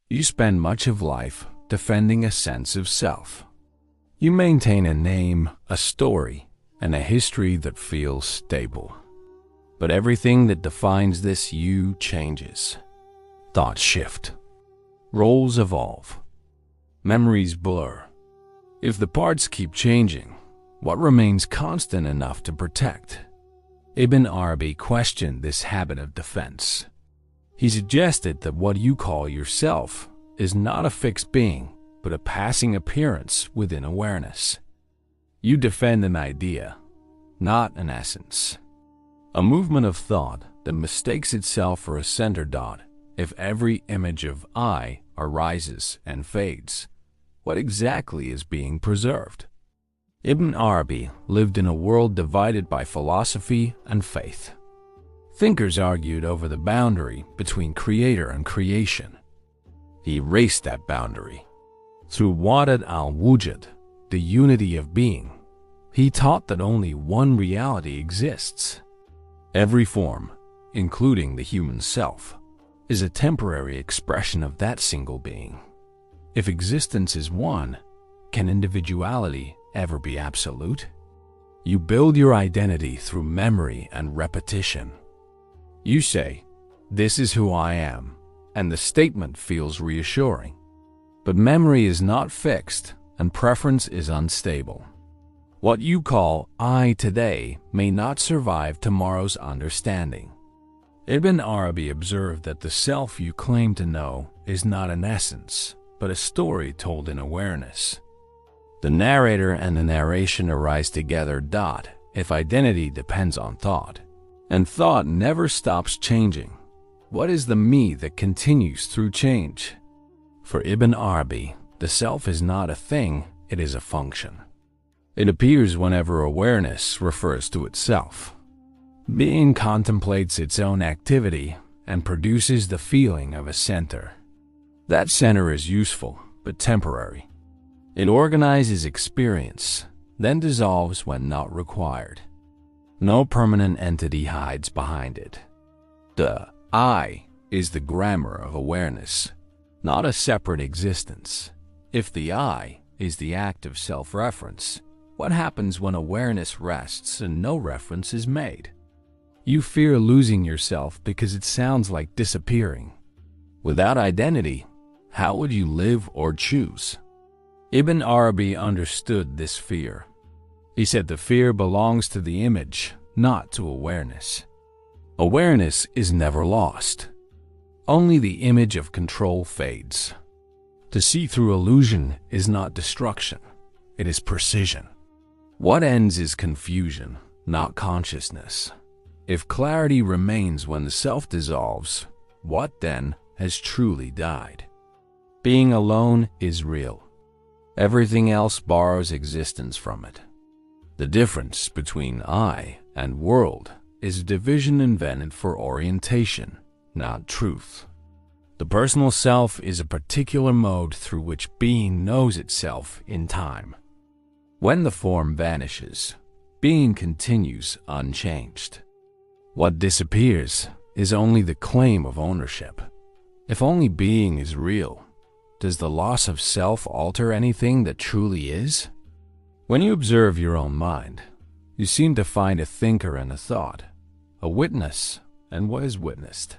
You spend much of life defending a sense of self. You maintain a name, a story, and a history that feels stable. But everything that defines this you changes. Thoughts shift. Roles evolve. Memories blur. If the parts keep changing, what remains constant enough to protect? Ibn Arabi questioned this habit of defense. He suggested that what you call yourself is not a fixed being, but a passing appearance within awareness. You defend an idea, not an essence. A movement of thought that mistakes itself for a center dot. If every image of I arises and fades, what exactly is being preserved? Ibn Arabi lived in a world divided by philosophy and faith. Thinkers argued over the boundary between creator and creation. He erased that boundary. Through Wadat al-Wujud, the unity of being, he taught that only one reality exists. Every form, including the human self, is a temporary expression of that single being. If existence is one, can individuality ever be absolute? You build your identity through memory and repetition. You say, "This is who I am," and the statement feels reassuring. But memory is not fixed, and preference is unstable. What you call I today may not survive tomorrow's understanding. Ibn Arabi observed that the self you claim to know is not an essence, but a story told in awareness. The narrator and the narration arise together. If identity depends on thought, and thought never stops changing, what is the me that continues through change? For Ibn Arabi, the self is not a thing, it is a function. It appears whenever awareness refers to itself. Being contemplates its own activity and produces the feeling of a center. That center is useful, but temporary. It organizes experience, then dissolves when not required. No permanent entity hides behind it. The I is the grammar of awareness, not a separate existence. If the I is the act of self-reference, what happens when awareness rests and no reference is made? You fear losing yourself because it sounds like disappearing. Without identity, how would you live or choose? Ibn Arabi understood this fear. He said the fear belongs to the image, not to awareness. Awareness is never lost. Only the image of control fades. To see through illusion is not destruction, it is precision. What ends is confusion, not consciousness. If clarity remains when the self dissolves, what then has truly died? Being alone is real. Everything else borrows existence from it. The difference between I and world is a division invented for orientation, not truth. The personal self is a particular mode through which being knows itself in time. When the form vanishes, being continues unchanged. What disappears is only the claim of ownership. If only being is real, does the loss of self alter anything that truly is? When you observe your own mind, you seem to find a thinker and a thought, a witness and what is witnessed.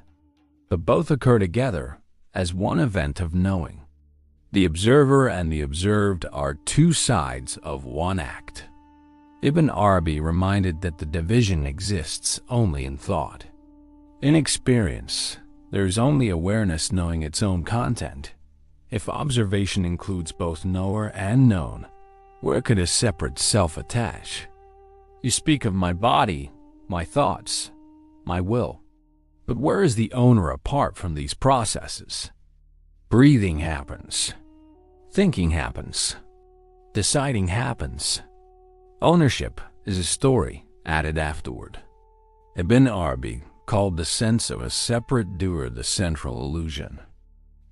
But both occur together as one event of knowing. The observer and the observed are two sides of one act. Ibn Arabi reminded that the division exists only in thought. In experience, there is only awareness knowing its own content. If observation includes both knower and known, where could a separate self attach? You speak of my body, my thoughts, my will. But where is the owner apart from these processes? Breathing happens. Thinking happens. Deciding happens. Ownership is a story added afterward. Ibn Arabi called the sense of a separate doer the central illusion.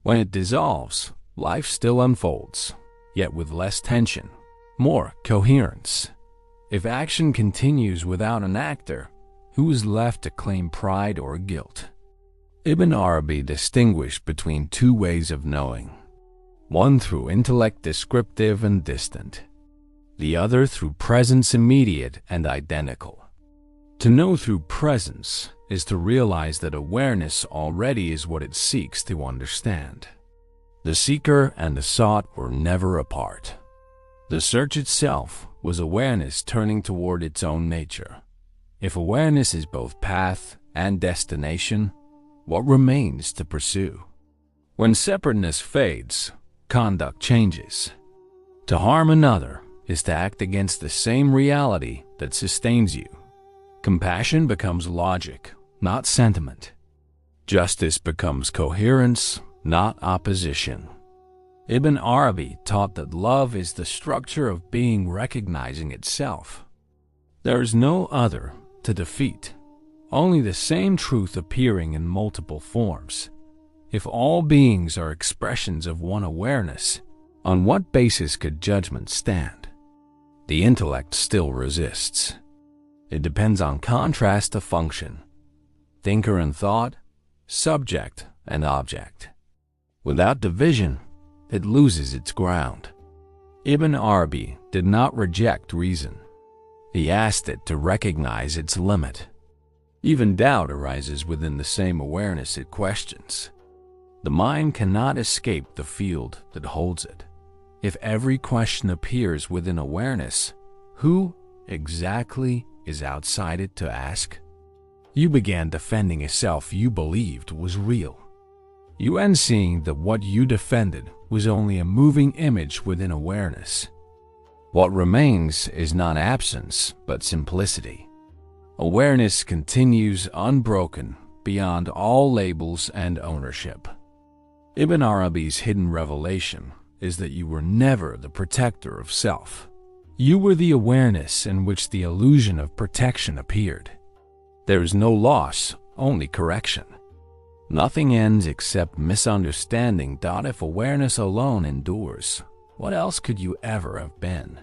When it dissolves, life still unfolds, yet with less tension, more coherence. If action continues without an actor, who is left to claim pride or guilt? Ibn Arabi distinguished between two ways of knowing, one through intellect descriptive and distant, the other through presence immediate and identical. To know through presence is to realize that awareness already is what it seeks to understand. The seeker and the sought were never apart. The search itself was awareness turning toward its own nature. If awareness is both path and destination, what remains to pursue? When separateness fades, conduct changes. To harm another is to act against the same reality that sustains you. Compassion becomes logic, not sentiment. Justice becomes coherence, not opposition. Ibn Arabi taught that love is the structure of being recognizing itself. There is no other to defeat, only the same truth appearing in multiple forms. If all beings are expressions of one awareness, on what basis could judgment stand? The intellect still resists. It depends on contrast to function, thinker and thought, subject and object. Without division, it loses its ground. Ibn Arabi did not reject reason. He asked it to recognize its limit. Even doubt arises within the same awareness it questions. The mind cannot escape the field that holds it. If every question appears within awareness, who exactly is outside it to ask? You began defending a self you believed was real. You end seeing that what you defended was only a moving image within awareness. What remains is not absence, but simplicity. Awareness continues unbroken beyond all labels and ownership. Ibn Arabi's hidden revelation is that you were never the protector of self. You were the awareness in which the illusion of protection appeared. There is no loss, only correction. Nothing ends except misunderstanding. If awareness alone endures, what else could you ever have been?